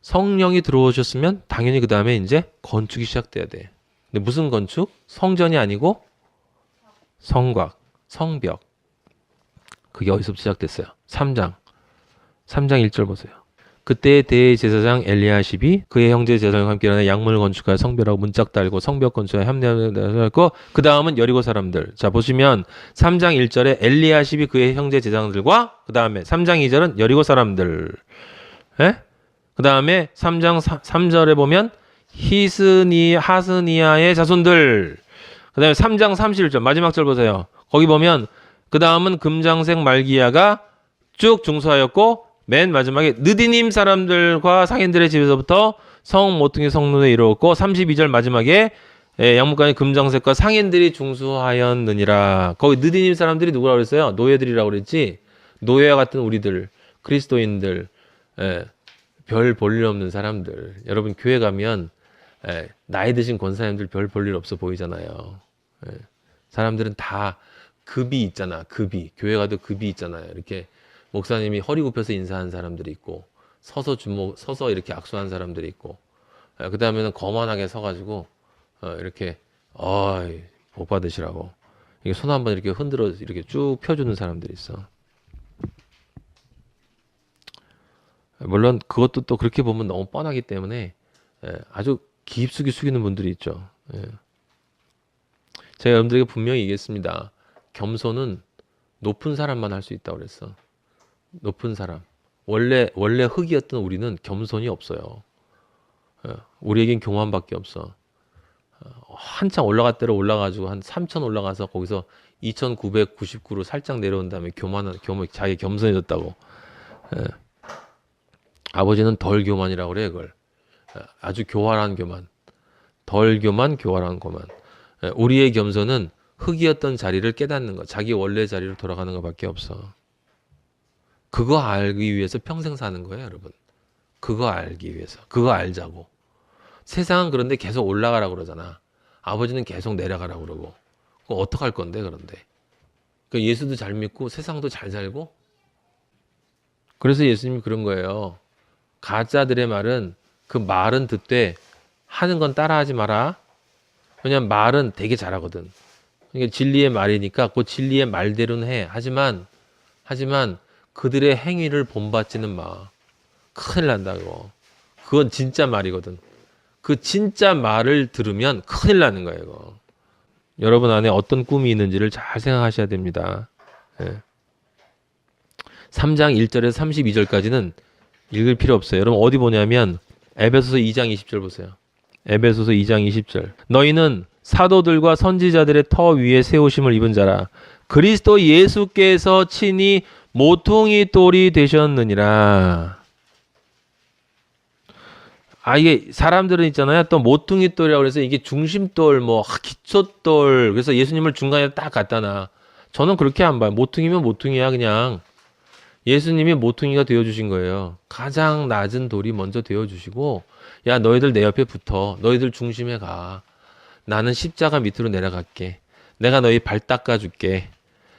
성령이 들어오셨으면 당연히 그 다음에 이제 건축이 시작돼야 돼. 근데 무슨 건축? 성전이 아니고 성곽, 성벽. 그게 어디서부터 시작됐어요? 3장 1절 보세요. 그때 대제사장 엘리야십이 그의 형제 제사장과 함께 일어나 양문을 건축하여 성벽하고 문짝 달고 성벽 건축하여 합류하고 그 다음은 여리고 사람들. 자 보시면 3장 1절에 엘리야십이 그의 형제 제사장들과 그 다음에 3장 2절은 여리고 사람들. 예? 그 다음에 3장 3절에 보면 하스니아의 자손들. 그 다음에 3장 31절 마지막 절 보세요. 거기 보면 그 다음은 금장색 말기야가 쭉 중수하였고 맨 마지막에 느디님 사람들과 상인들의 집에서부터 성 모퉁이 성문에 이르렀고 32절 마지막에 양문간의 금장색과 상인들이 중수하였느니라. 거기 느디님 사람들이 누구라고 그랬어요? 노예들이라고 그랬지. 노예와 같은 우리들, 그리스도인들, 별 볼 일 없는 사람들. 여러분 교회 가면 나이 드신 권사님들 별 볼 일 없어 보이잖아요. 사람들은 다 급이 있잖아. 급이. 교회 가도 급이 있잖아요. 이렇게 목사님이 허리 굽혀서 인사한 사람들이 있고 서서 이렇게 악수한 사람들이 있고 그 다음에는 거만하게 서가지고 이렇게 복 받으시라고 이게 손 한번 이렇게 흔들어 이렇게 쭉 펴주는 사람들이 있어. 물론 그것도 또 그렇게 보면 너무 뻔하기 때문에 아주 깊숙이 숙이는 분들이 있죠. 제가 여러분들에게 분명히 얘기했습니다. 겸손은 높은 사람만 할 수 있다고 그랬어. 높은 사람. 원래 흙이었던 우리는 겸손이 없어요. 우리에겐 교만밖에 없어. 한참 올라갔대로 올라가지고 한 3,000 올라가서 거기서 2,999로 살짝 내려온 다음에 자기 겸손해졌다고. 아버지는 덜 교만이라고 그래 그걸. 아주 교활한 교만. 덜 교만, 교활한 교만. 우리의 겸손은 흙이었던 자리를 깨닫는 것. 자기 원래 자리로 돌아가는 것밖에 없어. 그거 알기 위해서 평생 사는 거예요, 여러분. 그거 알기 위해서. 그거 알자고. 세상은 그런데 계속 올라가라고 그러잖아. 아버지는 계속 내려가라고 그러고. 그거 어떡할 건데, 그런데. 그러니까 예수도 잘 믿고 세상도 잘 살고. 그래서 예수님이 그런 거예요. 가짜들의 말은 그 말은 듣되 하는 건 따라하지 마라. 왜냐면 말은 되게 잘하거든. 그러니까 진리의 말이니까 그 진리의 말대로는 해. 하지만 그들의 행위를 본받지는 마. 큰일 난다고. 그건 진짜 말이거든. 그 진짜 말을 들으면 큰일 나는 거예요. 이거. 여러분 안에 어떤 꿈이 있는지를 잘 생각하셔야 됩니다. 3장 1절에서 32절까지는 읽을 필요 없어요. 여러분 어디 보냐면 에베소서 2장 20절 보세요. 에베소서 2장 20절. 너희는 사도들과 선지자들의 터 위에 세우심을 입은 자라. 그리스도 예수께서 친히 모퉁이 돌이 되셨느니라. 이게 사람들은 있잖아요. 또 모퉁이 돌이라고 해서 이게 중심돌, 기초돌. 그래서 예수님을 중간에 딱 갖다 놔. 저는 그렇게 안 봐요. 모퉁이면 모퉁이야 그냥. 예수님이 모퉁이가 되어주신 거예요. 가장 낮은 돌이 먼저 되어주시고 야 너희들 내 옆에 붙어. 너희들 중심에 가. 나는 십자가 밑으로 내려갈게. 내가 너희 발 닦아줄게.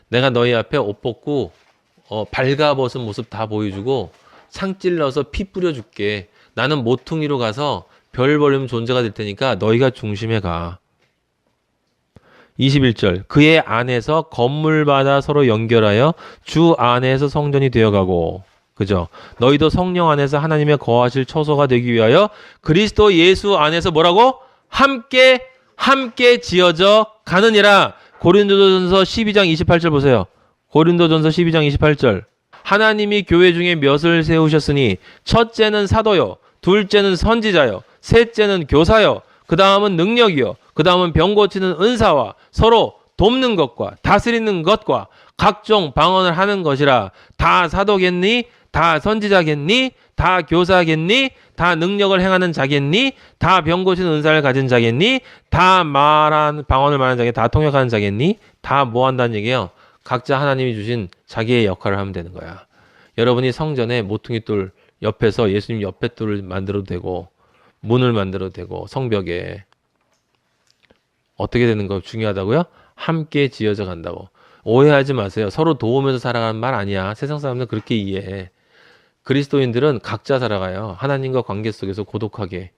내가 너희 앞에 옷 벗고 발가벗은 모습 다 보여주고 상 찔러서 피 뿌려줄게. 나는 모퉁이로 가서 별 버리는 존재가 될 테니까 너희가 중심에 가. 21절 그의 안에서 건물마다 서로 연결하여 주 안에서 성전이 되어가고 그죠? 너희도 성령 안에서 하나님의 거하실 처소가 되기 위하여 그리스도 예수 안에서 뭐라고? 함께 지어져 가느니라. 고린도전서 12장 28절 보세요. 고린도전서 12장 28절 하나님이 교회 중에 몇을 세우셨으니 첫째는 사도요 둘째는 선지자요 셋째는 교사요 그 다음은 능력이요 그 다음은 병 고치는 은사와 서로 돕는 것과 다스리는 것과 각종 방언을 하는 것이라. 다 사도겠니? 다 선지자겠니? 다 교사겠니? 다 능력을 행하는 자겠니? 다 병 고치는 은사를 가진 자겠니? 다 방언을 말하는 자겠니? 다 통역하는 자겠니? 다 뭐 한다는 얘기예요? 각자 하나님이 주신 자기의 역할을 하면 되는 거야. 여러분이 성전에 모퉁이돌 옆에서 예수님 옆에 돌을 만들어도 되고 문을 만들어도 되고 성벽에 어떻게 되는 거 중요하다고요? 함께 지어져 간다고. 오해하지 마세요. 서로 도우면서 살아가는 말 아니야. 세상 사람들은 그렇게 이해해. 그리스도인들은 각자 살아가요. 하나님과 관계 속에서 고독하게.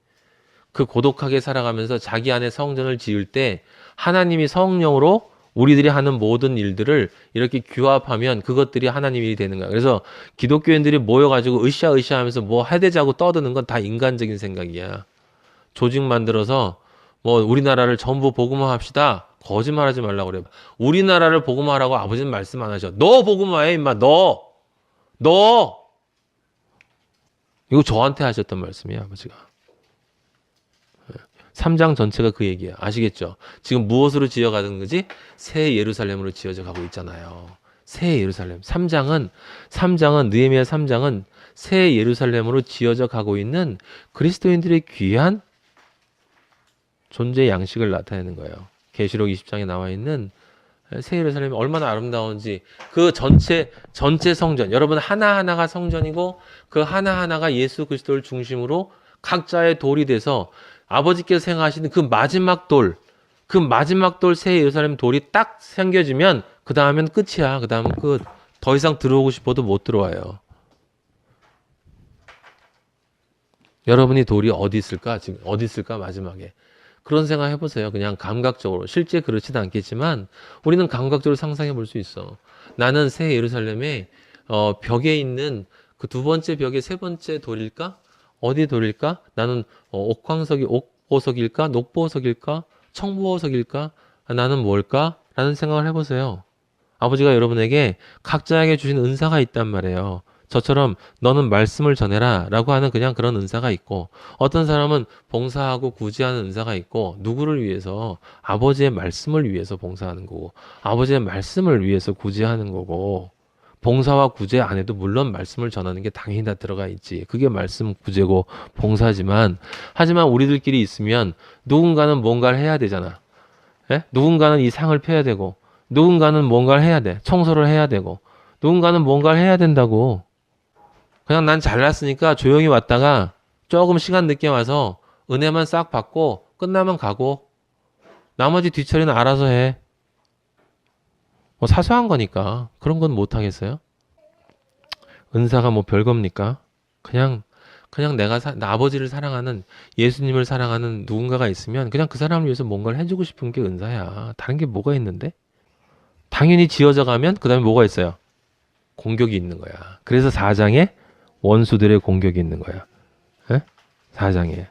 그 고독하게 살아가면서 자기 안에 성전을 지을 때 하나님이 성령으로 우리들이 하는 모든 일들을 이렇게 규합하면 그것들이 하나님 일이 되는 거야. 그래서 기독교인들이 모여가지고 으쌰으쌰 하면서 뭐 해대자고 떠드는 건 다 인간적인 생각이야. 조직 만들어서 뭐 우리나라를 전부 복음화합시다. 거짓말하지 말라고 그래. 우리나라를 복음화하라고 아버지는 말씀 안 하셔. 너 복음화해 임마. 너 이거 저한테 하셨던 말씀이야 아버지가. 3장 전체가 그 얘기야. 아시겠죠? 지금 무엇으로 지어가는 거지? 새 예루살렘으로 지어져 가고 있잖아요. 새 예루살렘. 3장은 느헤미야 3장은 새 예루살렘으로 지어져 가고 있는 그리스도인들의 귀한 존재 양식을 나타내는 거예요. 계시록 20장에 나와 있는 새 예루살렘이 얼마나 아름다운지 그 전체 성전. 여러분 하나하나가 성전이고 그 하나하나가 예수 그리스도를 중심으로 각자의 돌이 돼서 아버지께서 생각하시는 그 마지막 돌 새 예루살렘 돌이 딱 생겨지면 그 다음엔 끝이야. 그 다음은 끝. 더 이상 들어오고 싶어도 못 들어와요. 여러분이 돌이 어디 있을까? 지금 어디 있을까? 마지막에. 그런 생각 해보세요. 그냥 감각적으로. 실제 그렇지는 않겠지만 우리는 감각적으로 상상해 볼 수 있어. 나는 새 예루살렘의 벽에 있는 그 두 번째 벽의 세 번째 돌일까? 어디 돌일까? 나는 옥보석일까? 녹보석일까? 청보석일까? 나는 뭘까? 라는 생각을 해보세요. 아버지가 여러분에게 각자에게 주신 은사가 있단 말이에요. 저처럼 너는 말씀을 전해라 라고 하는 그냥 그런 은사가 있고 어떤 사람은 봉사하고 구제하는 은사가 있고 누구를 위해서? 아버지의 말씀을 위해서 봉사하는 거고 아버지의 말씀을 위해서 구제하는 거고 봉사와 구제 안에도 물론 말씀을 전하는 게 당연히 다 들어가 있지. 그게 말씀, 구제고 봉사지만 하지만 우리들끼리 있으면 누군가는 뭔가를 해야 되잖아. 예? 누군가는 이 상을 펴야 되고 누군가는 뭔가를 해야 돼. 청소를 해야 되고 누군가는 뭔가를 해야 된다고. 그냥 난 잘났으니까 조용히 왔다가 조금 시간 늦게 와서 은혜만 싹 받고 끝나면 가고 나머지 뒤처리는 알아서 해. 뭐 사소한 거니까 그런 건 못 하겠어요? 은사가 뭐 별겁니까? 그냥 내가 나 아버지를 사랑하는 예수님을 사랑하는 누군가가 있으면 그냥 그 사람을 위해서 뭔가를 해주고 싶은 게 은사야. 다른 게 뭐가 있는데? 당연히 지어져 가면 그 다음에 뭐가 있어요? 공격이 있는 거야. 그래서 4장에 원수들의 공격이 있는 거야. 에? 4장에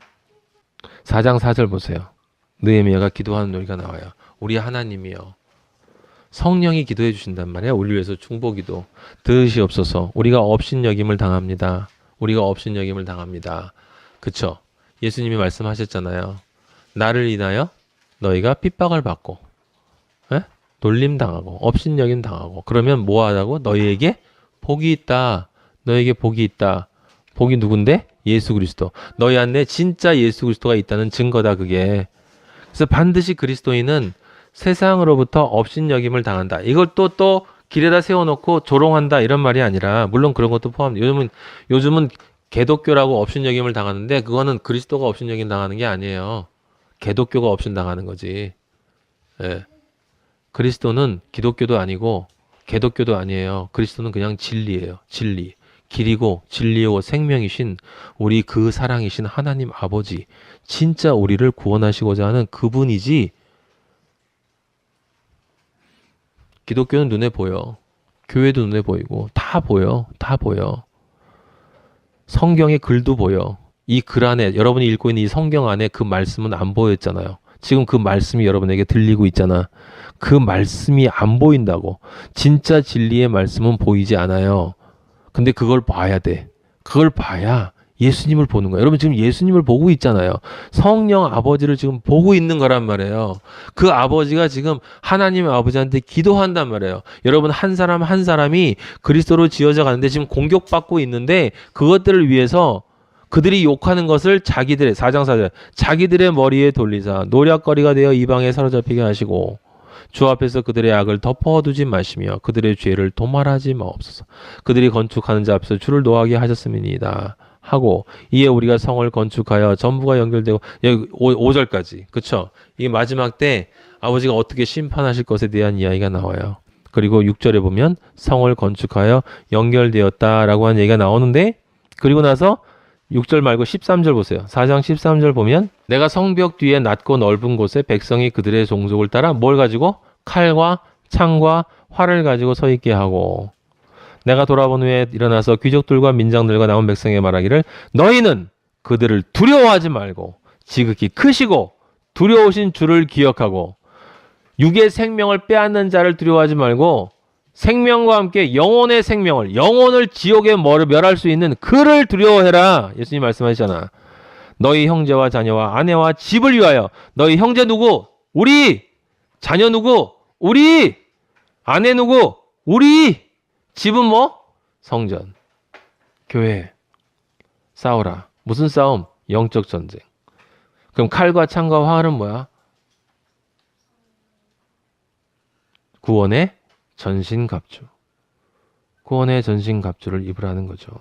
4장 4절 보세요. 느헤미야가 기도하는 놀이가 나와요. 우리 하나님이여 성령이 기도해 주신단 말이야. 우리 위해서 중보기도 들으시옵소서. 우리가 업신여김을 당합니다. 그쵸? 예수님이 말씀하셨잖아요. 나를 인하여 너희가 핍박을 받고 놀림 당하고 업신여김 당하고 그러면 뭐 하다고? 너희에게 복이 있다. 복이 누군데? 예수 그리스도. 너희 안에 진짜 예수 그리스도가 있다는 증거다 그게. 그래서 반드시 그리스도인은 세상으로부터 업신여김을 당한다. 이걸 또 길에다 세워놓고 조롱한다 이런 말이 아니라 물론 그런 것도 포함. 요즘은 개독교라고 업신여김을 당하는데 그거는 그리스도가 업신여김 당하는 게 아니에요. 개독교가 업신 당하는 거지. 예. 그리스도는 기독교도 아니고 개독교도 아니에요. 그리스도는 그냥 진리예요. 진리. 길이고 진리요 생명이신 우리 그 사랑이신 하나님 아버지. 진짜 우리를 구원하시고자 하는 그분이지. 기독교는 눈에 보여. 교회도 눈에 보이고 다 보여. 성경의 글도 보여. 이 글 안에 여러분이 읽고 있는 이 성경 안에 그 말씀은 안 보였잖아요. 지금 그 말씀이 여러분에게 들리고 있잖아. 그 말씀이 안 보인다고. 진짜 진리의 말씀은 보이지 않아요. 근데 그걸 봐야 돼. 그걸 봐야 예수님을 보는 거예요. 여러분 지금 예수님을 보고 있잖아요. 성령 아버지를 지금 보고 있는 거란 말이에요. 그 아버지가 지금 하나님의 아버지한테 기도한단 말이에요. 여러분 한 사람 한 사람이 그리스도로 지어져 가는데 지금 공격받고 있는데 그것들을 위해서 그들이 욕하는 것을 4장 4절 자기들의 머리에 돌리사 노략거리가 되어 이방에 사로잡히게 하시고 주 앞에서 그들의 악을 덮어두지 마시며 그들의 죄를 도말하지 마옵소서. 그들이 건축하는 자 앞에서 주를 노하게 하셨음이니이다. 하고 이에 우리가 성을 건축하여 전부가 연결되고 여기 5절까지 그쵸? 이게 마지막 때 아버지가 어떻게 심판하실 것에 대한 이야기가 나와요. 그리고 6절에 보면 성을 건축하여 연결되었다라고 하는 얘기가 나오는데 그리고 나서 6절 말고 13절 보세요. 4장 13절 보면 내가 성벽 뒤에 낮고 넓은 곳에 백성이 그들의 종족을 따라 뭘 가지고? 칼과 창과 활을 가지고 서 있게 하고 내가 돌아본 후에 일어나서 귀족들과 민장들과 남은 백성에게 말하기를 너희는 그들을 두려워하지 말고 지극히 크시고 두려우신 주를 기억하고 육의 생명을 빼앗는 자를 두려워하지 말고 생명과 함께 영혼의 생명을 영혼을 지옥에 멸할 수 있는 그를 두려워해라. 예수님 말씀하시잖아. 너희 형제와 자녀와 아내와 집을 위하여. 너희 형제 누구? 우리. 자녀 누구? 우리. 아내 누구? 우리. 집은 뭐? 성전. 교회. 싸우라. 무슨 싸움? 영적 전쟁. 그럼 칼과 창과 활은 뭐야? 구원의 전신갑주. 구원의 전신갑주를 입으라는 거죠.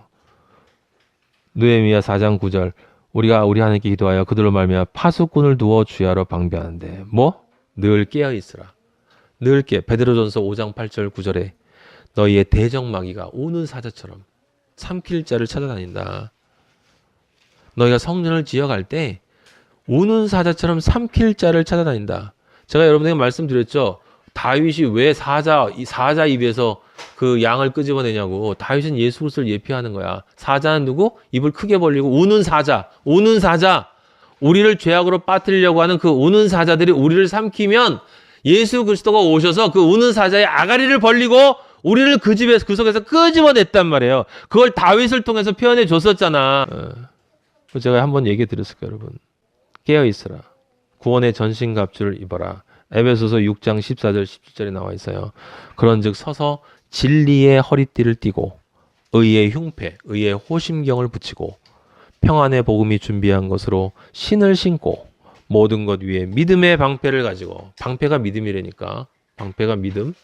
느헤미야 4장 9절 우리가 우리 하나님께 기도하여 그들로 말미암아 파수꾼을 두어 주야로 방비하는데 뭐? 늘 깨어있으라. 늘 깨. 베드로전서 5장 8절 9절에 너희의 대적마귀가 우는 사자처럼 삼킬 자를 찾아다닌다. 너희가 성전을 지어갈 때 우는 사자처럼 삼킬 자를 찾아다닌다. 제가 여러분에게 말씀드렸죠. 다윗이 왜 사자 입에서 그 양을 끄집어내냐고. 다윗은 예수 그리스도를 예표하는 거야. 사자는 누구? 입을 크게 벌리고 우는 사자. 우는 사자. 우리를 죄악으로 빠뜨리려고 하는 그 우는 사자들이 우리를 삼키면 예수 그리스도가 오셔서 그 우는 사자의 아가리를 벌리고 우리를 그 집에서 그 속에서 끄집어냈단 말이에요. 그걸 다윗을 통해서 표현해 줬었잖아. 제가 한번 얘기 드렸을까요, 여러분? 깨어 있으라. 구원의 전신갑주를 입어라. 에베소서 6장 14절 17절에 나와 있어요. 그런즉 서서 진리의 허리띠를 띠고 의의 흉패, 의의 호심경을 붙이고 평안의 복음이 준비한 것으로 신을 신고 모든 것 위에 믿음의 방패를 가지고 방패가 믿음이라니까. 방패가 믿음.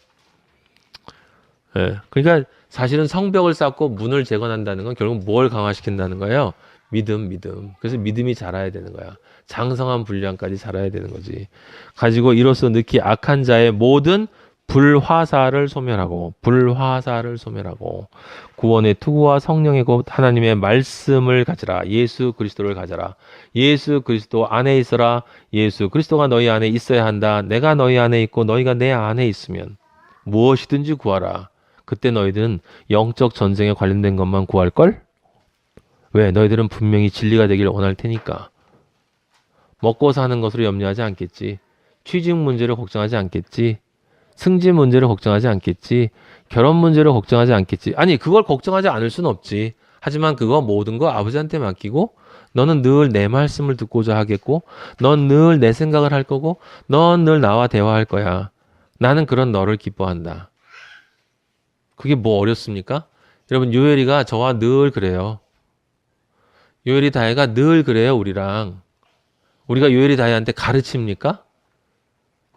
예. 그러니까 사실은 성벽을 쌓고 문을 재건한다는 건 결국 뭘 강화시킨다는 거예요? 믿음. 그래서 믿음이 자라야 되는 거야. 장성한 분량까지 자라야 되는 거지. 가지고 이로써 느끼 악한 자의 모든 불화사를 소멸하고 구원의 투구와 성령의 곧 하나님의 말씀을 가지라. 예수 그리스도를 가져라. 예수 그리스도 안에 있어라. 예수 그리스도가 너희 안에 있어야 한다. 내가 너희 안에 있고 너희가 내 안에 있으면 무엇이든지 구하라. 그때 너희들은 영적 전쟁에 관련된 것만 구할걸? 왜? 너희들은 분명히 진리가 되기를 원할 테니까. 먹고 사는 것으로 염려하지 않겠지. 취직 문제를 걱정하지 않겠지. 승진 문제를 걱정하지 않겠지. 결혼 문제를 걱정하지 않겠지. 아니, 그걸 걱정하지 않을 수는 없지. 하지만 그거 모든 거 아버지한테 맡기고 너는 늘 내 말씀을 듣고자 하겠고 넌 늘 내 생각을 할 거고 넌 늘 나와 대화할 거야. 나는 그런 너를 기뻐한다. 그게 뭐 어렵습니까? 여러분, 요엘이가 저와 늘 그래요. 요엘이 다혜가 늘 그래요, 우리랑. 우리가 요엘이 다혜한테 가르칩니까?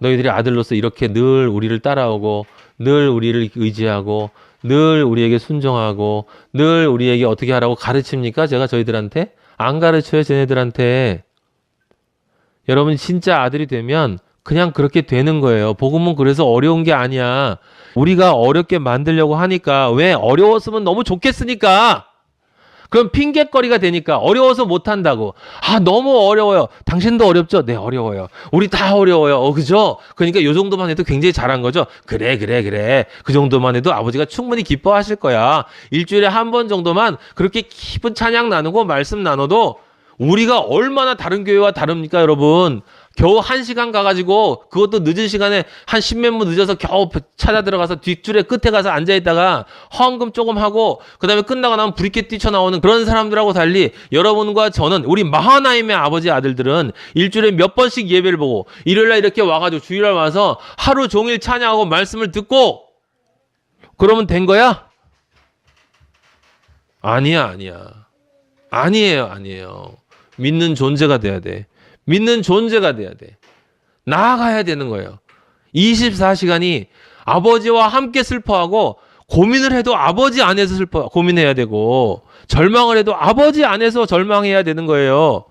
너희들이 아들로서 이렇게 늘 우리를 따라오고 늘 우리를 의지하고 늘 우리에게 순종하고 늘 우리에게 어떻게 하라고 가르칩니까? 제가 저희들한테? 안 가르쳐요, 쟤네들한테. 여러분, 진짜 아들이 되면 그냥 그렇게 되는 거예요. 복음은 그래서 어려운 게 아니야. 우리가 어렵게 만들려고 하니까. 왜? 어려웠으면 너무 좋겠으니까. 그럼 핑계거리가 되니까. 어려워서 못한다고. 아, 너무 어려워요. 당신도 어렵죠? 네, 어려워요. 우리 다 어려워요. 그죠? 그러니까 요 정도만 해도 굉장히 잘한 거죠? 그래. 그 정도만 해도 아버지가 충분히 기뻐하실 거야. 일주일에 한 번 정도만 그렇게 기쁜 찬양 나누고 말씀 나눠도 우리가 얼마나 다른 교회와 다릅니까, 여러분? 겨우 1시간 가가지고 그것도 늦은 시간에 한 10몇 분 늦어서 겨우 찾아 들어가서 뒷줄에 끝에 가서 앉아있다가 헌금 조금 하고 그 다음에 끝나고 나면 부리께 뛰쳐나오는 그런 사람들하고 달리 여러분과 저는 우리 마하나임의 아버지 아들들은 일주일에 몇 번씩 예배를 보고 일요일날 이렇게 와가지고 주일날 와서 하루 종일 찬양하고 말씀을 듣고 그러면 된 거야? 아니에요. 믿는 존재가 돼야 돼. 나아가야 되는 거예요. 24시간이 아버지와 함께 슬퍼하고 고민을 해도 아버지 안에서 고민해야 되고 절망을 해도 아버지 안에서 절망해야 되는 거예요.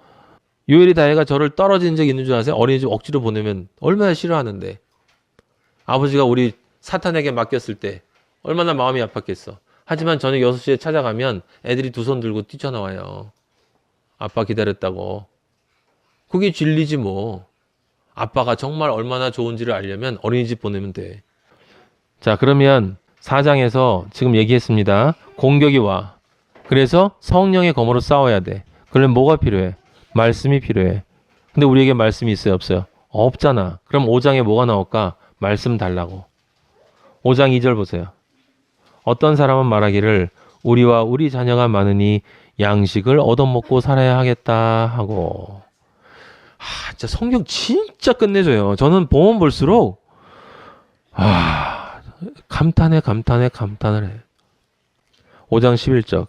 요엘이 다혜가 저를 떨어진 적 있는 줄 아세요? 어린이집 억지로 보내면 얼마나 싫어하는데. 아버지가 우리 사탄에게 맡겼을 때 얼마나 마음이 아팠겠어. 하지만 저녁 6시에 찾아가면 애들이 두 손 들고 뛰쳐나와요. 아빠 기다렸다고. 그게 진리지 뭐. 아빠가 정말 얼마나 좋은지를 알려면 어린이집 보내면 돼. 자, 그러면 4장에서 지금 얘기했습니다. 공격이 와. 그래서 성령의 검으로 싸워야 돼. 그러면 뭐가 필요해? 말씀이 필요해. 근데 우리에게 말씀이 있어요, 없어요? 없잖아. 그럼 5장에 뭐가 나올까? 말씀 달라고. 5장 2절 보세요. 어떤 사람은 말하기를 우리와 우리 자녀가 많으니 양식을 얻어먹고 살아야 하겠다 하고. 진짜 성경 진짜 끝내줘요. 저는 보면 볼수록 감탄을 해. 5장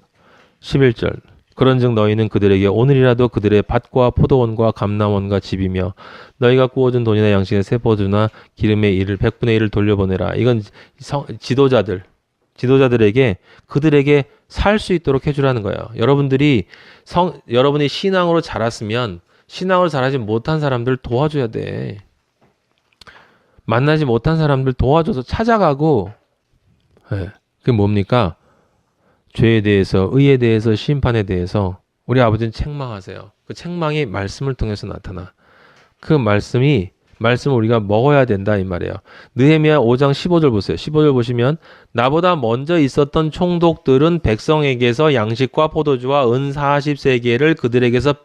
11절. 그런즉 너희는 그들에게 오늘이라도 그들의 밭과 포도원과 감람원과 집이며 너희가 구워준 돈이나 양식의 세포주나 기름의 일을 100분의 1을 돌려보내라. 이건 지도자들에게 그들에게 살 수 있도록 해주라는 거예요. 여러분이 신앙으로 자랐으면 신앙으로 자라지 못한 사람들 도와줘야 돼. 만나지 못한 사람들 도와줘서 찾아가고. 그게 뭡니까? 죄에 대해서, 의에 대해서, 심판에 대해서 우리 아버지는 책망하세요. 그 책망이 말씀을 통해서 나타나. 그 말씀을 우리가 먹어야 된다 이 말이에요. 느헤미야 5장 15절 보세요. 15절 보시면 나보다 먼저 있었던 총독들은 백성에게서 양식과 포도주와 은 40세겔을 그들에게서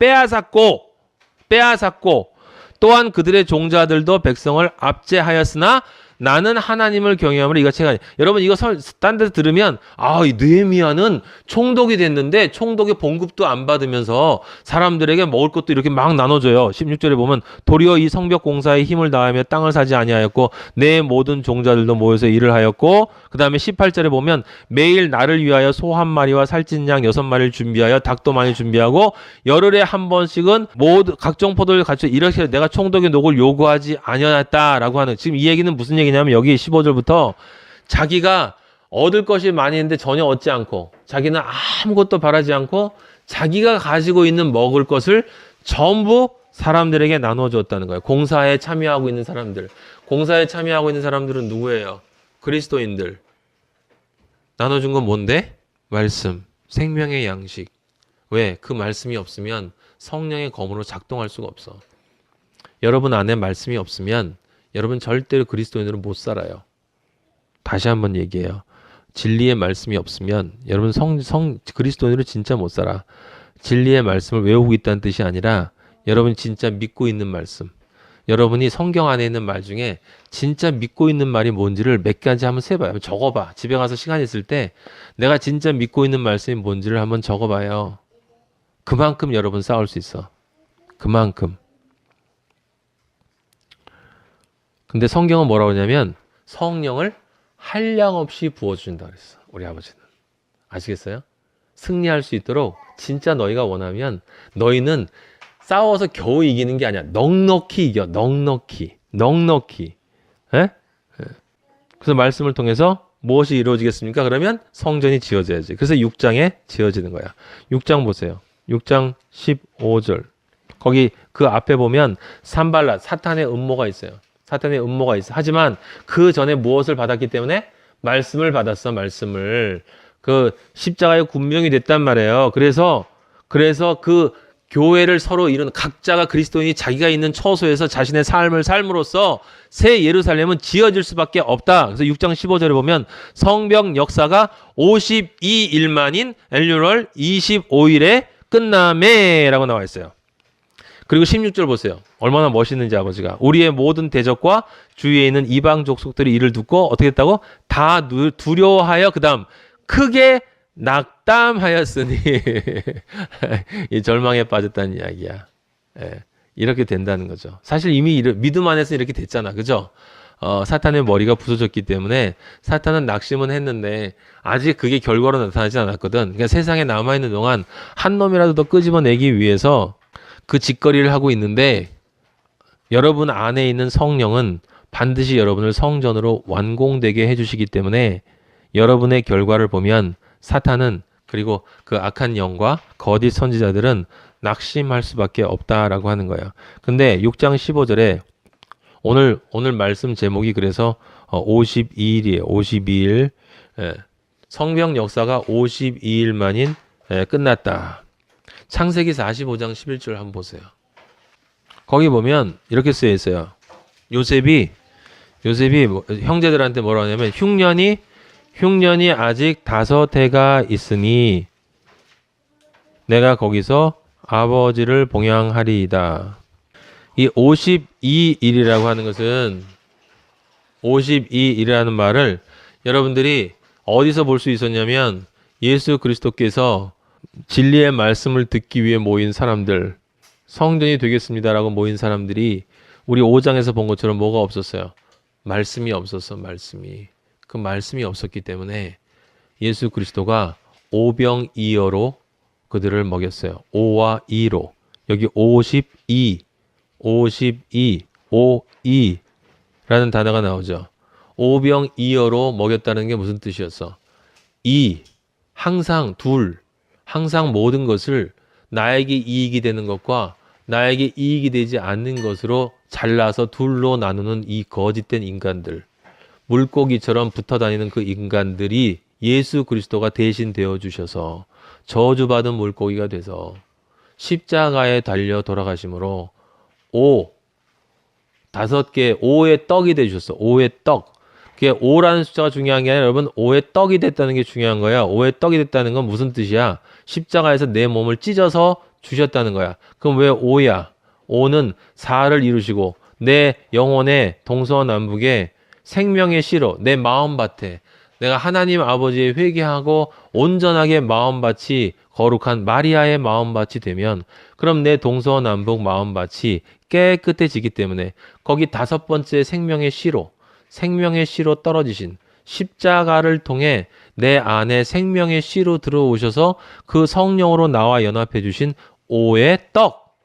빼앗았고 또한 그들의 종자들도 백성을 압제하였으나 나는 하나님을 경외함으로 이같이 하니. 여러분 이거 딴 데서 들으면 이 느헤미야는 총독이 됐는데 총독의 봉급도 안 받으면서 사람들에게 먹을 것도 이렇게 막 나눠줘요. 16절에 보면 도리어 이 성벽 공사에 힘을 다하며 땅을 사지 아니하였고 내 모든 종자들도 모여서 일을 하였고, 그 다음에 18절에 보면 매일 나를 위하여 소 한 마리와 살찐 양 6마리를 준비하여 닭도 많이 준비하고 열흘에 한 번씩은 모두 각종 포도를 갖춰 이렇게 내가 총독의 녹을 요구하지 아니하였다라고 하는. 지금 이 얘기는 무슨 얘기냐면 여기 15절부터 자기가 얻을 것이 많이 있는데 전혀 얻지 않고 자기는 아무것도 바라지 않고 자기가 가지고 있는 먹을 것을 전부 사람들에게 나눠줬다는 거예요. 공사에 참여하고 있는 사람들은 누구예요? 그리스도인들. 나눠준 건 뭔데? 말씀, 생명의 양식. 왜? 그 말씀이 없으면 성령의 검으로 작동할 수가 없어. 여러분 안에 말씀이 없으면 여러분 절대로 그리스도인으로 못 살아요. 다시 한번 얘기해요. 진리의 말씀이 없으면 여러분 그리스도인으로 진짜 못 살아. 진리의 말씀을 외우고 있다는 뜻이 아니라 여러분이 진짜 믿고 있는 말씀. 여러분이 성경 안에 있는 말 중에 진짜 믿고 있는 말이 뭔지를 몇 가지 한번 세봐요. 적어봐. 집에 가서 시간 있을 때 내가 진짜 믿고 있는 말씀이 뭔지를 한번 적어봐요. 그만큼 여러분 싸울 수 있어. 그만큼. 근데 성경은 뭐라고 하냐면 성령을 한량없이 부어주신다 그랬어. 우리 아버지는. 아시겠어요? 승리할 수 있도록 진짜 너희가 원하면 너희는 싸워서 겨우 이기는 게 아니야. 넉넉히 이겨. 넉넉히. 에? 그래서 말씀을 통해서 무엇이 이루어지겠습니까? 그러면 성전이 지어져야지. 그래서 6장에 지어지는 거야. 6장 보세요. 6장 15절. 거기 그 앞에 보면 산발랏, 사탄의 음모가 있어요. 하지만 그 전에 무엇을 받았기 때문에? 말씀을 받았어, 말씀을. 그 십자가의 군병이 됐단 말이에요. 그래서 그 교회를 서로 이루는 각자가 그리스도인이 자기가 있는 처소에서 자신의 삶을 삶으로써 새 예루살렘은 지어질 수밖에 없다. 그래서 6장 15절에 보면 성벽 역사가 52일 만인 엘률월 25일에 끝남에 라고 나와 있어요. 그리고 16절 보세요. 얼마나 멋있는지 아버지가. 우리의 모든 대적과 주위에 있는 이방 족속들이 이를 듣고 어떻게 했다고? 다 두려워하여 그 다음 크게 낙담하였으니 이 절망에 빠졌다는 이야기야. 이렇게 된다는 거죠. 사실 이미 믿음 안에서 이렇게 됐잖아. 그죠? 사탄의 머리가 부서졌기 때문에 사탄은 낙심은 했는데 아직 그게 결과로 나타나지 않았거든. 그러니까 세상에 남아있는 동안 한 놈이라도 더 끄집어내기 위해서 그 짓거리를 하고 있는데 여러분 안에 있는 성령은 반드시 여러분을 성전으로 완공되게 해주시기 때문에 여러분의 결과를 보면 사탄은 그리고 그 악한 영과 거짓 선지자들은 낙심할 수밖에 없다라고 하는 거예요. 근데 6장 15절에 오늘 말씀 제목이 그래서 52일이에요. 52일. 성경 역사가 52일 만인 끝났다. 창세기 45장 11절 한번 보세요. 거기 보면 이렇게 쓰여 있어요. 요셉이 형제들한테 뭐라고 하냐면 흉년이 아직 5해가 있으니 내가 거기서 아버지를 봉양하리이다. 이 52일이라고 하는 것은 52일이라는 말을 여러분들이 어디서 볼 수 있었냐면 예수 그리스도께서 진리의 말씀을 듣기 위해 모인 사람들, 성전이 되겠습니다라고 모인 사람들이 우리 5장에서 본 것처럼 뭐가 없었어요? 말씀이 없었어. 말씀이. 그 말씀이 없었기 때문에 예수 그리스도가 오병이어로 그들을 먹였어요. 5와 2로. 여기 52라는 단어가 나오죠. 오병이어로 먹였다는 게 무슨 뜻이었어? 항상 항상 모든 것을 나에게 이익이 되는 것과 나에게 이익이 되지 않는 것으로 잘라서 둘로 나누는 이 거짓된 인간들, 물고기처럼 붙어 다니는 그 인간들이 예수 그리스도가 대신 되어주셔서 저주받은 물고기가 돼서 십자가에 달려 돌아가심으로 5의 떡이 되주셨어. 5의 떡. 그게 5라는 숫자가 중요한 게 아니라 여러분 5의 떡이 됐다는 게 중요한 거야. 5의 떡이 됐다는 건 무슨 뜻이야? 십자가에서 내 몸을 찢어서 주셨다는 거야. 그럼 왜 5야? 5는 4를 이루시고 내 영혼의 동서남북에 생명의 씨로 내 마음밭에 내가 하나님 아버지의 회개하고 온전하게 마음밭이 거룩한 마리아의 마음밭이 되면 그럼 내 동서남북 마음밭이 깨끗해지기 때문에 거기 5번째 생명의 씨로 떨어지신 십자가를 통해 내 안에 생명의 씨로 들어오셔서 그 성령으로 나와 연합해 주신 5의 떡.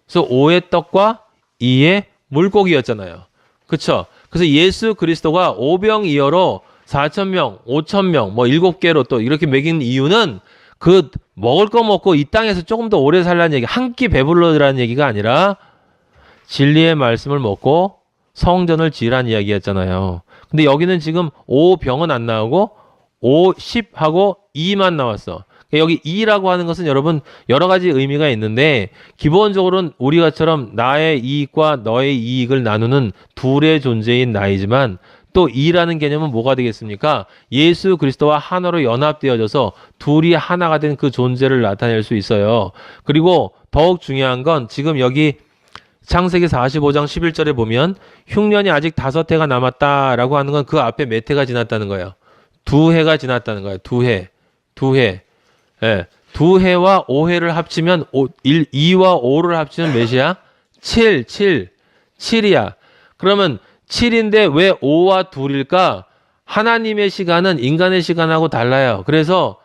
그래서 5의 떡과 2의 물고기였잖아요. 그쵸? 그래서 예수 그리스도가 오병이어로 4,000명, 5,000명, 7개로 또 이렇게 먹인 이유는 그 먹을 거 먹고 이 땅에서 조금 더 오래 살라는 얘기, 한 끼 배불러라는 얘기가 아니라 진리의 말씀을 먹고 성전을 지으라는 이야기였잖아요. 근데 여기는 지금 5병은 안 나오고 5, 10하고 2만 나왔어. 여기 2라고 하는 것은 여러분 여러 가지 의미가 있는데 기본적으로는 우리가처럼 나의 이익과 너의 이익을 나누는 둘의 존재인 나이지만 또 2라는 개념은 뭐가 되겠습니까? 예수 그리스도와 하나로 연합되어져서 둘이 하나가 된 그 존재를 나타낼 수 있어요. 그리고 더욱 중요한 건 지금 여기 창세기 45장 11절에 보면 흉년이 아직 5해가 남았다라고 하는 건 그 앞에 몇 해가 지났다는 거예요. 2해가 지났다는 거예요. 2해. 예. 2해와 5해를 합치면 2와 5를 합치면 몇이야? 7이야. 그러면 7인데 왜 5와 2일까? 하나님의 시간은 인간의 시간하고 달라요. 그래서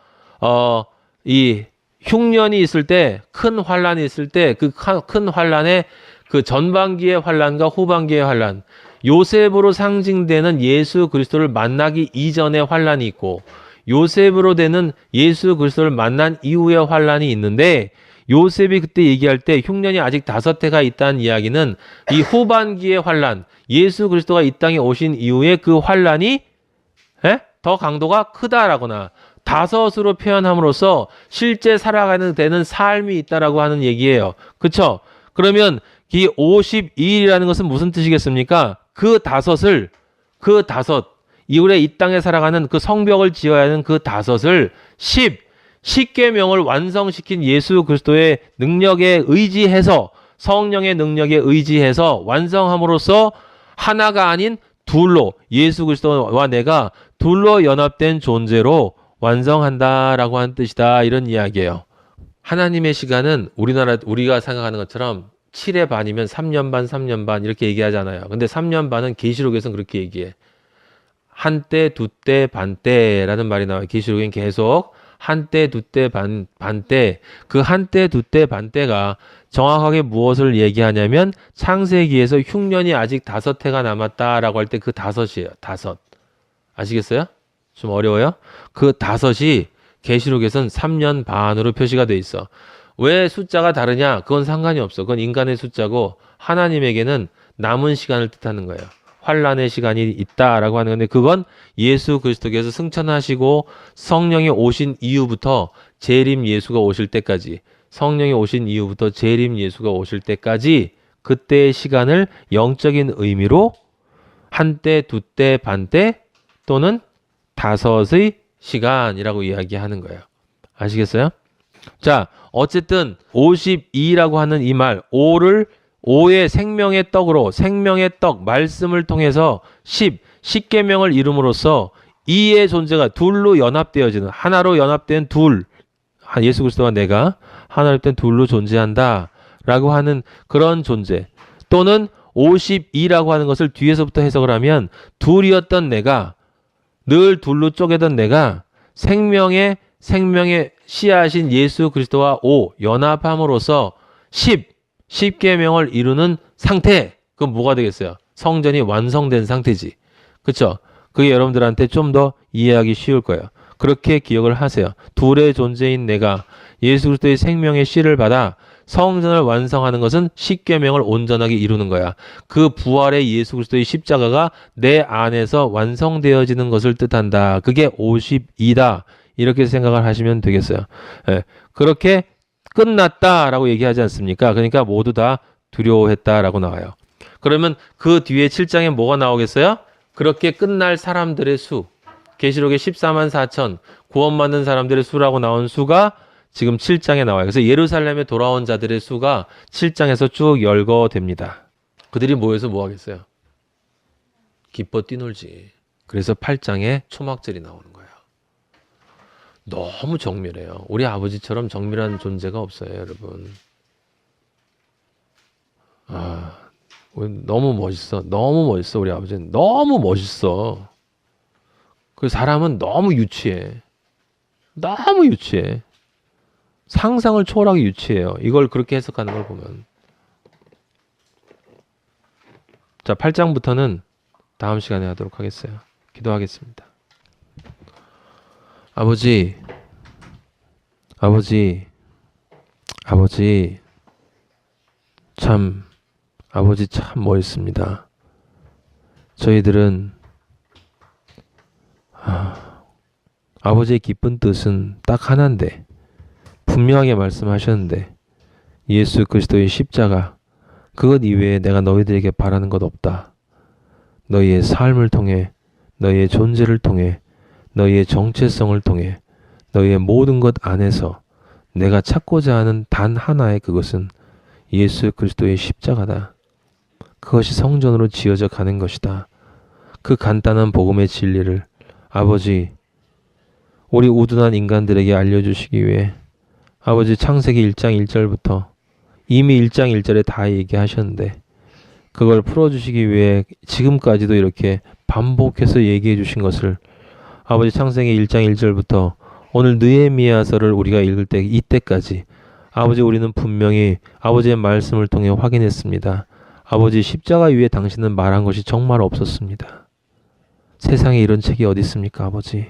이 흉년이 있을 때, 큰 환란이 있을 때 그 큰 환란에 그 전반기의 환란과 후반기의 환란, 요셉으로 상징되는 예수 그리스도를 만나기 이전의 환란이 있고 요셉으로 되는 예수 그리스도를 만난 이후의 환란이 있는데 요셉이 그때 얘기할 때 흉년이 아직 5해가 있다는 이야기는 이 후반기의 환란, 예수 그리스도가 이 땅에 오신 이후에 그 환란이 더 강도가 크다라거나 5으로 표현함으로써 실제 살아가는 되는 삶이 있다라고 하는 얘기예요. 그렇죠? 그러면 이 52일이라는 것은 무슨 뜻이겠습니까? 그 5, 이후에 이 땅에 살아가는 그 성벽을 지어야 하는 그 5을 10계명을 완성시킨 예수 그리스도의 능력에 의지해서 성령의 능력에 의지해서 완성함으로써 하나가 아닌 둘로 예수 그리스도와 내가 둘로 연합된 존재로 완성한다라고 하는 뜻이다. 이런 이야기예요. 하나님의 시간은 우리가 생각하는 것처럼 7의 반이면 3년 반 이렇게 얘기하잖아요. 근데 3년 반은 계시록에서는 그렇게 얘기해. 한때, 두때, 반때라는 말이 나와요. 계시록엔 계속 한때, 두때, 반때. 그 한때, 두때, 반때가 정확하게 무엇을 얘기하냐면 창세기에서 흉년이 아직 5해가 남았다라고 할 때 그 5이에요. 5. 아시겠어요? 좀 어려워요? 그 5이 계시록에서는 3년 반으로 표시가 돼 있어. 왜 숫자가 다르냐? 그건 상관이 없어. 그건 인간의 숫자고 하나님에게는 남은 시간을 뜻하는 거예요. 환란의 시간이 있다라고 하는 건데 그건 예수 그리스도께서 승천하시고 성령이 오신 이후부터 재림 예수가 오실 때까지 성령이 오신 이후부터 재림 예수가 오실 때까지 그때의 시간을 영적인 의미로 한때, 두때, 반때 또는 다섯의 시간이라고 이야기하는 거예요. 아시겠어요? 자, 어쨌든 52라고 하는 이 말, 5의 생명의 떡으로 생명의 떡 말씀을 통해서 10계명을 이름으로써 2의 존재가 둘로 연합되어지는 하나로 연합된 둘 예수 그리스도와 내가 하나로 된 둘로 존재한다 라고 하는 그런 존재 또는 52라고 하는 것을 뒤에서부터 해석을 하면 둘이었던 내가 늘 둘로 쪼개던 내가 생명의 씨앗인 예수 그리스도와 연합함으로써 10계명을 이루는 상태. 그건 뭐가 되겠어요? 성전이 완성된 상태지. 그렇죠? 그게 여러분들한테 좀 더 이해하기 쉬울 거예요. 그렇게 기억을 하세요. 둘의 존재인 내가 예수 그리스도의 생명의 씨를 받아 성전을 완성하는 것은 10계명을 온전하게 이루는 거야. 그 부활의 예수 그리스도의 십자가가 내 안에서 완성되어지는 것을 뜻한다. 그게 52다. 이렇게 생각을 하시면 되겠어요. 예, 그렇게 끝났다라고 얘기하지 않습니까? 그러니까 모두 다 두려워했다라고 나와요. 그러면 그 뒤에 7장에 뭐가 나오겠어요? 그렇게 끝날 사람들의 수. 계시록에 14만 4천 구원받는 사람들의 수라고 나온 수가 지금 7장에 나와요. 그래서 예루살렘에 돌아온 자들의 수가 7장에서 쭉 열거됩니다. 그들이 모여서 뭐 하겠어요? 기뻐 뛰놀지. 그래서 8장에 초막절이 나오는 거예요. 너무 정밀해요. 우리 아버지처럼 정밀한 존재가 없어요, 여러분. 너무 멋있어. 너무 멋있어, 우리 아버지는. 너무 멋있어. 그 사람은 너무 유치해. 너무 유치해. 상상을 초월하게 유치해요. 이걸 그렇게 해석하는 걸 보면. 자, 8장부터는 다음 시간에 하도록 하겠어요. 기도하겠습니다. 아버지, 참 멋있습니다. 저희들은 아버지의 깊은 뜻은 딱 하나인데 분명하게 말씀하셨는데 예수 그리스도의 십자가 그것 이외에 내가 너희들에게 바라는 것 없다. 너희의 삶을 통해 너희의 존재를 통해 너희의 정체성을 통해 너희의 모든 것 안에서 내가 찾고자 하는 단 하나의 그것은 예수 그리스도의 십자가다. 그것이 성전으로 지어져 가는 것이다. 그 간단한 복음의 진리를 아버지 우리 우둔한 인간들에게 알려주시기 위해 아버지 창세기 1장 1절부터 이미 1장 1절에 다 얘기하셨는데 그걸 풀어주시기 위해 지금까지도 이렇게 반복해서 얘기해 주신 것을 아버지 창세기 1장 1절부터 오늘 느헤미야서를 우리가 읽을 때 이때까지 아버지 우리는 분명히 아버지의 말씀을 통해 확인했습니다. 아버지 십자가 위에 당신은 말한 것이 정말 없었습니다. 세상에 이런 책이 어디 있습니까, 아버지?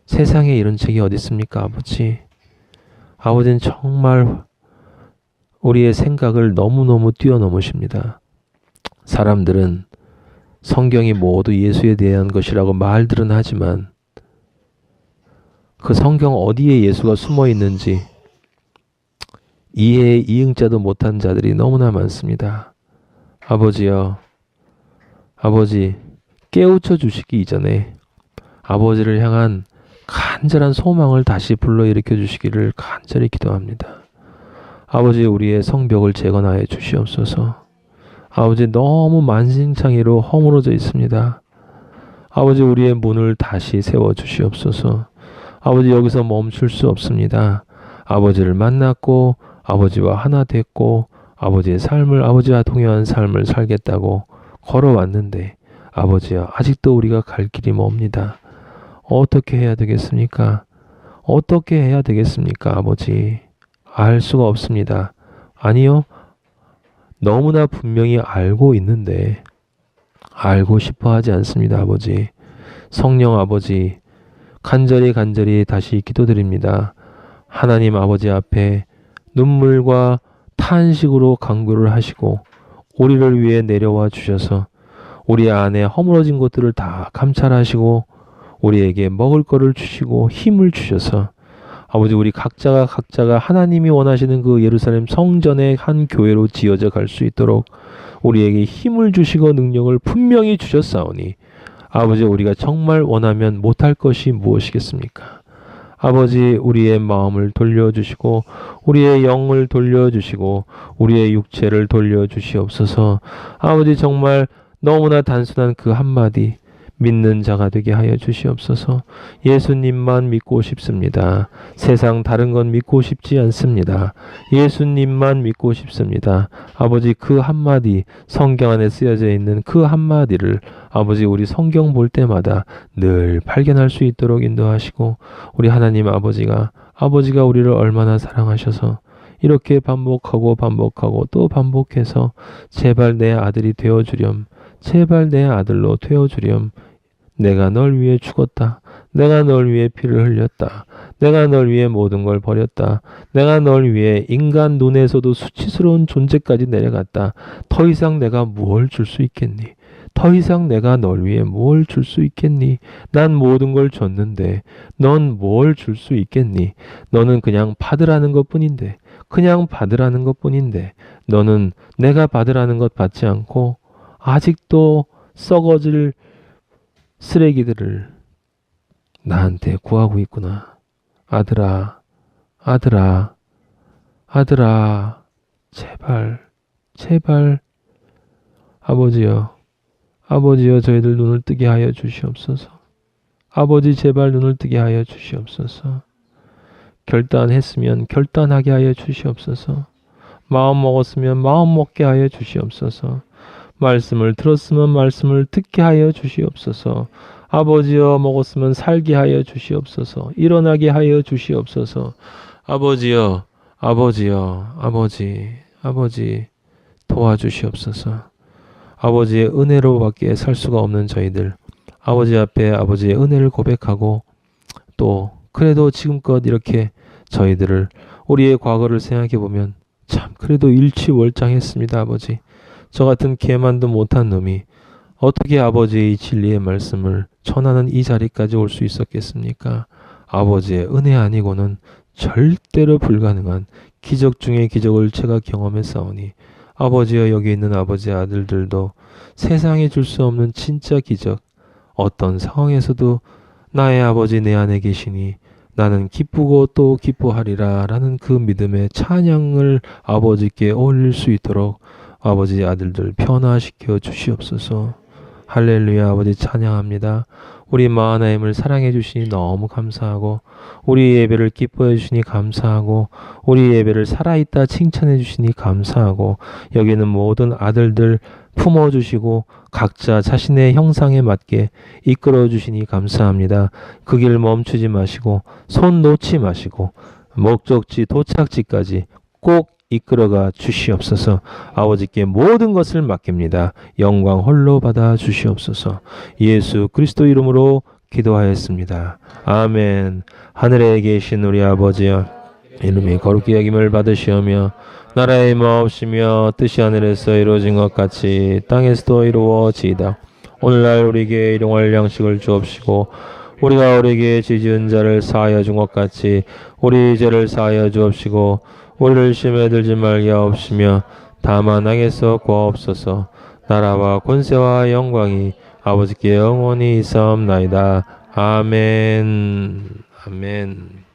세상에 이런 책이 어디 있습니까, 아버지? 아버지는 정말 우리의 생각을 너무너무 뛰어넘으십니다. 사람들은 성경이 모두 예수에 대한 것이라고 말들은 하지만 그 성경 어디에 예수가 숨어 있는지 이해의 이응자도 못한 자들이 너무나 많습니다. 아버지여, 아버지 깨우쳐 주시기 이전에 아버지를 향한 간절한 소망을 다시 불러일으켜 주시기를 간절히 기도합니다. 아버지 우리의 성벽을 재건하여 주시옵소서. 아버지 너무 만신창이로 허물어져 있습니다. 아버지 우리의 문을 다시 세워 주시옵소서. 아버지 여기서 멈출 수 없습니다. 아버지를 만났고 아버지와 하나 됐고 아버지의 삶을 아버지와 동행한 삶을 살겠다고 걸어왔는데 아버지야 아직도 우리가 갈 길이 멉니다. 어떻게 해야 되겠습니까? 어떻게 해야 되겠습니까, 아버지? 알 수가 없습니다. 아니요. 너무나 분명히 알고 있는데 알고 싶어 하지 않습니다, 아버지. 성령 아버지, 간절히 다시 기도드립니다. 하나님 아버지 앞에 눈물과 탄식으로 간구를 하시고 우리를 위해 내려와 주셔서 우리 안에 허물어진 것들을 다 감찰하시고 우리에게 먹을 거를 주시고 힘을 주셔서 아버지 우리 각자가 하나님이 원하시는 그 예루살렘 성전의 한 교회로 지어져 갈 수 있도록 우리에게 힘을 주시고 능력을 분명히 주셨사오니 아버지 우리가 정말 원하면 못할 것이 무엇이겠습니까? 아버지 우리의 마음을 돌려주시고 우리의 영을 돌려주시고 우리의 육체를 돌려주시옵소서. 아버지 정말 너무나 단순한 그 한마디 믿는 자가 되게 하여 주시옵소서. 예수님만 믿고 싶습니다. 세상 다른 건 믿고 싶지 않습니다. 예수님만 믿고 싶습니다. 아버지 그 한마디 성경 안에 쓰여져 있는 그 한마디를 아버지 우리 성경 볼 때마다 늘 발견할 수 있도록 인도하시고 우리 하나님 아버지가 우리를 얼마나 사랑하셔서 이렇게 반복하고 또 반복해서 제발 내 아들이 되어주렴. 제발 내 아들로 되어주렴. 내가 널 위해 죽었다. 내가 널 위해 피를 흘렸다. 내가 널 위해 모든 걸 버렸다. 내가 널 위해 인간 눈에서도 수치스러운 존재까지 내려갔다. 더 이상 내가 무엇을 줄 수 있겠니? 더 이상 내가 널 위해 뭘 줄 수 있겠니? 난 모든 걸 줬는데 넌 뭘 줄 수 있겠니? 너는 그냥 받으라는 것뿐인데 너는 내가 받으라는 것 받지 않고 아직도 썩어질 쓰레기들을 나한테 구하고 있구나. 아들아, 제발, 아버지여, 저희들 눈을 뜨게 하여 주시옵소서. 아버지, 제발 눈을 뜨게 하여 주시옵소서. 결단했으면 결단하게 하여 주시옵소서. 마음 먹었으면 마음 먹게 하여 주시옵소서. 말씀을 들었으면 말씀을 듣게 하여 주시옵소서. 아버지여 먹었으면 살게 하여 주시옵소서. 일어나게 하여 주시옵소서. 아버지여 아버지 도와주시옵소서. 아버지의 은혜로밖에 살 수가 없는 저희들 아버지 앞에 아버지의 은혜를 고백하고 또 그래도 지금껏 이렇게 저희들을 우리의 과거를 생각해 보면 참 그래도 일취월장했습니다. 아버지 저 같은 개만도 못한 놈이 어떻게 아버지의 진리의 말씀을 전하는 이 자리까지 올 수 있었겠습니까? 아버지의 은혜 아니고는 절대로 불가능한 기적 중의 기적을 제가 경험했사오니 아버지여 여기 있는 아버지의 아들들도 세상에 줄 수 없는 진짜 기적 어떤 상황에서도 나의 아버지 내 안에 계시니 나는 기쁘고 또 기뻐하리라 라는 그 믿음의 찬양을 아버지께 올릴 수 있도록 아버지 아들들 변화시켜 주시옵소서. 할렐루야. 아버지 찬양합니다. 우리 마하나임을 사랑해 주시니 너무 감사하고 우리 예배를 기뻐해 주시니 감사하고 우리 예배를 살아있다 칭찬해 주시니 감사하고 여기는 모든 아들들 품어주시고 각자 자신의 형상에 맞게 이끌어 주시니 감사합니다. 그 길 멈추지 마시고 손 놓지 마시고 목적지 도착지까지 꼭 이끌어가 주시옵소서. 아버지께 모든 것을 맡깁니다. 영광 홀로 받아 주시옵소서. 예수 그리스도 이름으로 기도하였습니다. 아멘. 하늘에 계신 우리 아버지여 이름이 거룩히 여김을 받으시오며 나라의 마옵시며 뜻이 하늘에서 이루어진 것 같이 땅에서도 이루어지이다. 오늘날 우리에게 일용할 양식을 주옵시고 우리가 우리에게 지은 자를 사하여 준 것 같이 우리 죄를 사하여 주옵시고 우리를 시험에 들지 말게 하옵시며 다만 악에서 구하옵소서. 나라와 권세와 영광이 아버지께 영원히 있사옵나이다. 아멘. 아멘.